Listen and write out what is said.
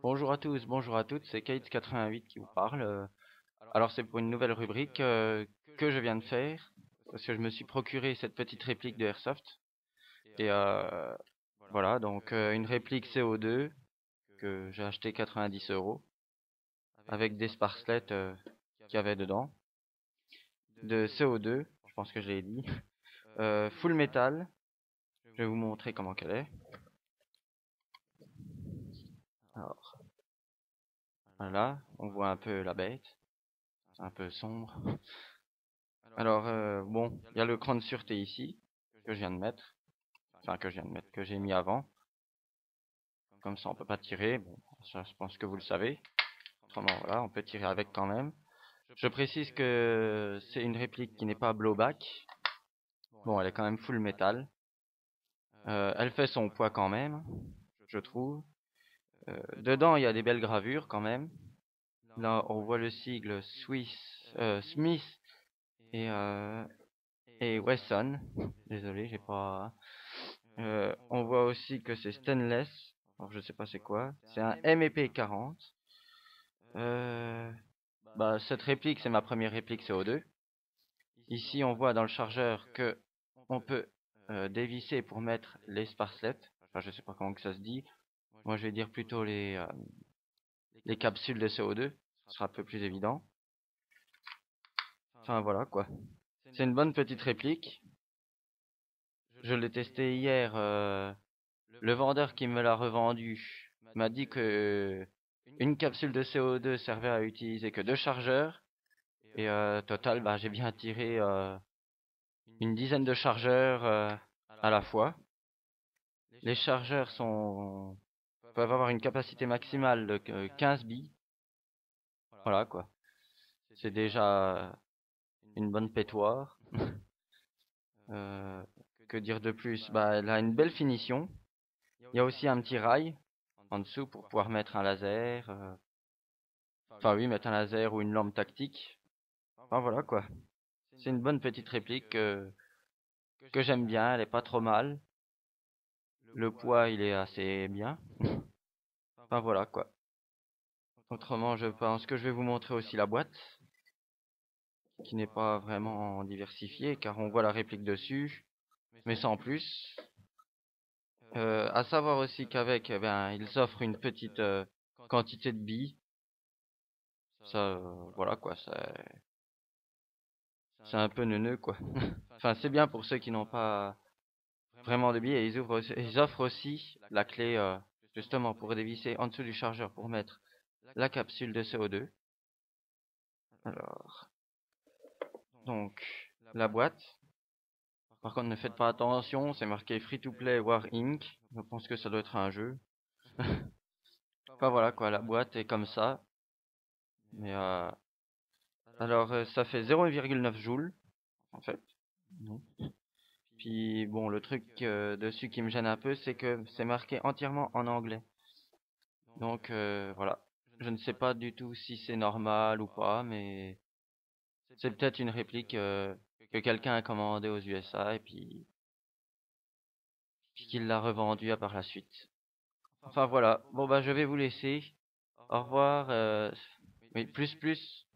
Bonjour à tous, bonjour à toutes, c'est Kate88 qui vous parle. Alors c'est pour une nouvelle rubrique que je viens de faire, parce que je me suis procuré cette petite réplique de Airsoft. Et voilà, donc une réplique CO2 que j'ai acheté 90 euros, avec des sparklets qu'il y avait dedans, de CO2, je pense que je l'ai dit, full metal, je vais vous montrer comment qu'elle est. Alors voilà, on voit un peu la bête, c'est un peu sombre. Alors, bon, il y a le cran de sûreté ici, que je viens de mettre. Enfin, que je viens de mettre, que j'ai mis avant. Comme ça, on peut pas tirer. Bon, ça, je pense que vous le savez. Autrement, voilà, on peut tirer avec quand même. Je précise que c'est une réplique qui n'est pas blowback. Bon, elle est quand même full métal. Elle fait son poids quand même, je trouve. Dedans, il y a des belles gravures quand même. Là, on voit le sigle Smith et, euh, et Wesson. Désolé, j'ai pas. On voit aussi que c'est stainless. Alors, je sais pas c'est quoi. C'est un MEP 40. Bah, cette réplique, c'est ma première réplique CO2. Ici, on voit dans le chargeur que on peut dévisser pour mettre les sparklets. Enfin, je sais pas comment que ça se dit. Moi, je vais dire plutôt les capsules de CO2. Ce sera un peu plus évident. Enfin, voilà quoi. C'est une bonne petite réplique. Je l'ai testé hier. Le vendeur qui me l'a revendu m'a dit que une capsule de CO2 servait à utiliser que deux chargeurs. Et total, bah, j'ai bien tiré une dizaine de chargeurs à la fois. Les chargeurs peuvent avoir une capacité maximale de 15 billes. Voilà quoi. C'est déjà une bonne pétoire. Euh, que dire de plus? Bah, elle a une belle finition. Il y a aussi un petit rail en dessous pour pouvoir mettre un laser. Enfin oui, mettre un laser ou une lampe tactique. Enfin voilà quoi. C'est une bonne petite réplique que j'aime bien. Elle est pas trop mal. Le poids, il est assez bien. Enfin voilà quoi. Autrement, je pense que je vais vous montrer aussi la boîte, qui n'est pas vraiment diversifiée, car on voit la réplique dessus, mais sans plus. À savoir aussi qu'avec, eh ben, ils offrent une petite quantité de billes. Ça, voilà quoi, c'est un peu neuneux quoi. Enfin, c'est bien pour ceux qui n'ont pas vraiment de billes. Et ils offrent aussi la clé, justement, pour dévisser en dessous du chargeur pour mettre la capsule de CO2. Alors, donc, la boîte. Par contre, ne faites pas attention, c'est marqué Free to Play War Inc. Je pense que ça doit être un jeu. Enfin voilà quoi, la boîte est comme ça. Mais alors ça fait 0,9 joules en fait. Mhm. Puis bon, le truc dessus qui me gêne un peu, c'est que c'est marqué entièrement en anglais. Donc voilà, je ne sais pas du tout si c'est normal ou pas, mais c'est peut-être une réplique que quelqu'un a commandée aux USA et puis qu'il l'a revendue par la suite. Enfin voilà, bon bah je vais vous laisser. Au revoir. Oui, plus plus.